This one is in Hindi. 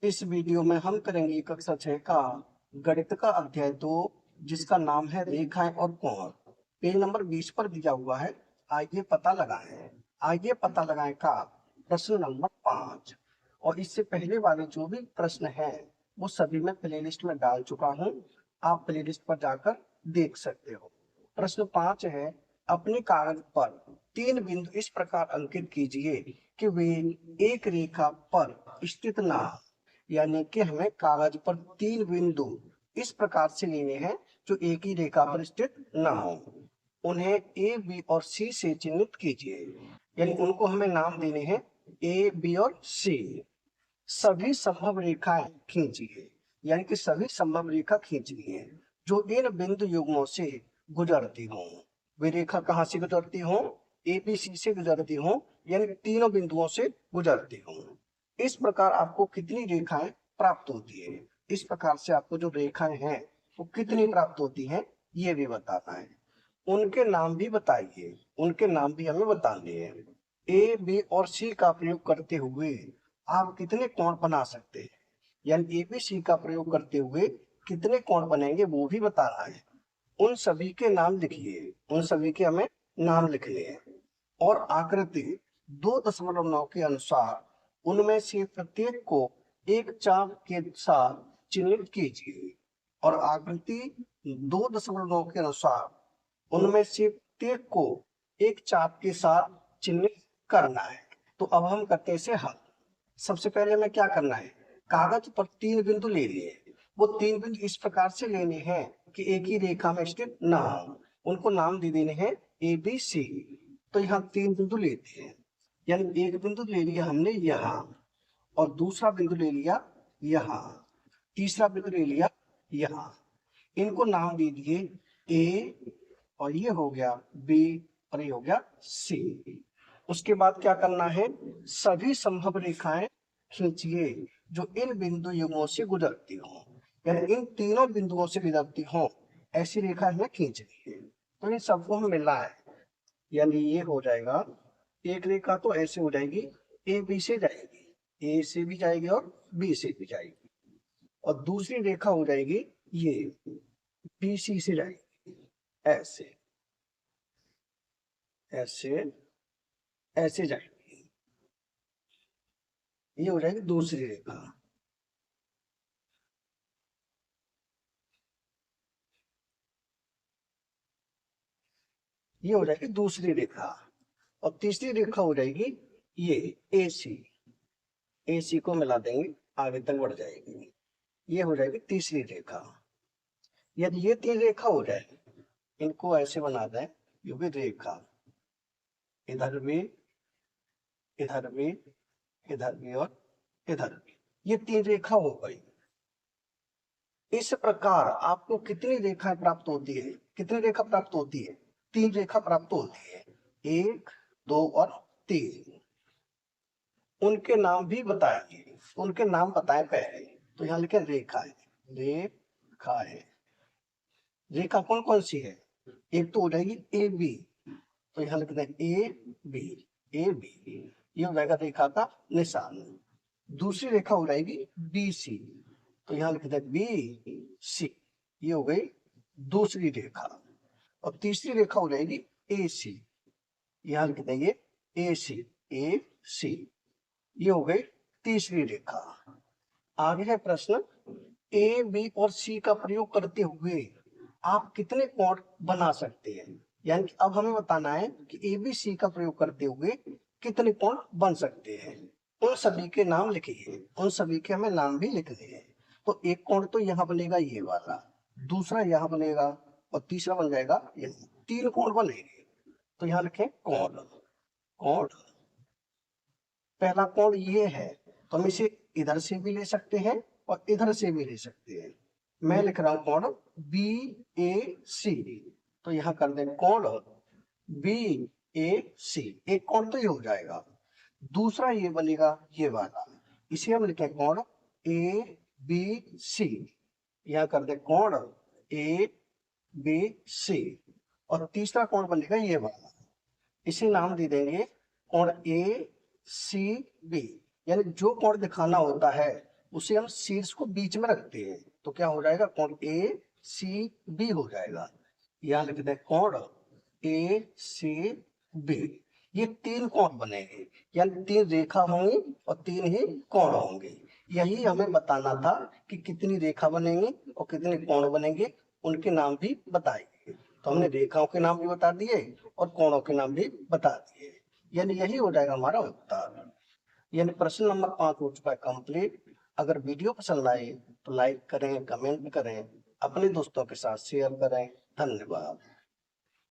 इस वीडियो में हम करेंगे कक्षा 6 का गणित का अध्याय 2, जिसका नाम है रेखाएं और कोण। पेज नंबर 20 पर दिया हुआ है। आइए पता लगाएं का प्रश्न नंबर 5। और इससे पहले वाले जो भी प्रश्न हैं वो सभी मैं प्लेलिस्ट में डाल चुका हूं। आप प्लेलिस्ट पर जाकर देख सकते हो। प्रश्न 5 है, अपने कागज पर 3 बिंदु इस प्रकार अंकित कीजिए कि वे एक रेखा पर स्थित ना हो। यानी कि हमें कागज पर 3 बिंदु इस प्रकार से लेने हैं जो एक ही रेखा पर स्थित न हो। उन्हें ए, बी और सी से चिन्हित कीजिए। यानी उनको हमें नाम देने हैं ए, बी और सी। सभी संभव रेखाएं खींचिए। यानी कि सभी संभव रेखा खींचनी है जो इन बिंदु युग्मों से गुजरती हो। वे रेखा कहाँ से गुजरती हो? ए, बी, सी से गुजरती हो, यानी तीनों बिंदुओं से गुजरती हो। इस प्रकार आपको कितनी रेखाएं प्राप्त होती है? इस प्रकार से आपको जो रेखाएं हैं वो कितनी प्राप्त होती हैं ये भी बताना है। उनके नाम भी बताइए। उनके नाम भी हमें बताने हैं। ए, बी और सी का प्रयोग करते हुए आप कितने कोण बना सकते हैं? यानी ए, बी, सी का प्रयोग करते हुए कितने कोण बनेंगे वो भी बताना है। उन सभी के नाम लिखिए। उन सभी के हमें नाम लिखने हैं। और आकृति 2.9 के अनुसार उनमें से प्रत्येक को एक चाप के साथ चिन्हित कीजिए। और आकृति 2.9 के अनुसार उनमें से प्रत्येक को एक चाप के साथ चिन्हित करना है। तो अब हम करते हैं इसे हल। सबसे पहले हमें क्या करना है? कागज पर 3 बिंदु ले लिए। वो 3 बिंदु इस प्रकार से लेने हैं कि एक ही रेखा में स्थित ना हो। उनको नाम दे देने हैं ए, बी, सी। तो यहाँ 3 बिंदु लेते हैं। यानी एक बिंदु ले लिया हमने यहाँ, और दूसरा बिंदु ले लिया यहाँ, तीसरा बिंदु ले लिया यहाँ। इनको नाम दे दिए ए, और ये हो गया बी, और ये हो गया सी। उसके बाद क्या करना है? सभी संभव रेखाएं खींचिए जो इन बिंदु युग्मों से गुजरती हो। यानी इन तीनों बिंदुओं से गुजरती हो ऐसी रेखा हमें खींचनी है। तो इन सबको हमें मिलना है। यानी ये हो जाएगा, एक रेखा तो ऐसे हो जाएगी, ए, बी से जाएगी, ए से भी जाएगी और बी से भी जाएगी। और दूसरी रेखा हो जाएगी ये, बी, सी से जाएगी। ऐसे ऐसे ऐसे जाएगी। ये हो जाएगी दूसरी रेखा। ये हो जाएगी दूसरी रेखा। और तीसरी रेखा हो जाएगी ये ए, सी। ए, सी को मिला देंगे, आगे तक बढ़ जाएगी। ये हो जाएगी तीसरी रेखा। यदि ये 3 रेखा हो जाए, इनको ऐसे बना दें, ये भी रेखा, इधर भी, इधर भी, इधर भी और इधर भी। ये 3 रेखा हो गई। इस प्रकार आपको कितनी रेखाएं प्राप्त होती है? कितनी रेखा प्राप्त होती है? 3 रेखा प्राप्त होती है, 1, 2 और 3। उनके नाम भी बताइए। उनके नाम बताएं पहले। तो यहाँ लिखे रेखा है, रेखा है। रेखा कौन कौन सी है? एक तो हो जाएगी ए, बी। तो यहाँ लिखते हैं ए, बी, ए, बी। ये हो जाएगा रेखा का निशान। दूसरी रेखा हो जाएगी बी, सी। तो यहाँ लिखते हैं बी, सी। ये हो गई दूसरी रेखा। और तीसरी रेखा हो जाएगी ए, सी। यहाँ लिखते हैं ये ए, सी, ए, सी। ये हो गई तीसरी रेखा। आगे है प्रश्न, ए, बी और सी का प्रयोग करते हुए आप कितने कोण बना सकते हैं? यानी कि अब हमें बताना है कि ए, बी, सी का प्रयोग करते हुए कितने कोण बन सकते हैं। उन सभी के नाम लिखिए। उन सभी के हमें नाम भी लिखने हैं। तो एक कोण तो यहाँ बनेगा ये वाला, दूसरा यहाँ बनेगा, और तीसरा बन जाएगा ये। 3 कोण बनेंगे। तो यहाँ लिखें कोण। कोण, पहला कोण ये है, तो हम इसे इधर से भी ले सकते हैं और इधर से भी ले सकते हैं। मैं लिख रहा हूं कोण बी, ए, सी। तो यहां कर दें कोण बी, ए, सी। एक कोण तो ये हो जाएगा। दूसरा ये बनेगा ये वाला, इसे हम लिखें कोण ए, बी, सी। यहां कर दें कोण ए, बी, सी। और तीसरा कोण बनेगा ये वाला, इसे नाम दे देंगे कोण ए, सी, बी। यानी जो कोण दिखाना होता है उसे हम शीर्ष को बीच में रखते हैं, तो क्या हो जाएगा, कोण ए सी बी हो जाएगा। यहाँ लिखते हैं कोण ए सी बी। ये 3 कोण बनेंगे, यानी 3 रेखा होंगी और 3 ही कोण होंगे। यही हमें बताना था कि कितनी रेखा बनेंगी और कितने कोण बनेंगे, उनके नाम भी बताएंगे। तो हमने रेखाओं के नाम भी बता दिए और कोणों के नाम भी बता दिए, यानी यही हो जाएगा हमारा उत्तर। यानी प्रश्न नंबर 5 हो चुका है कंप्लीट। अगर वीडियो पसंद आए तो लाइक करें, कमेंट करें, अपने दोस्तों के साथ शेयर करें। धन्यवाद।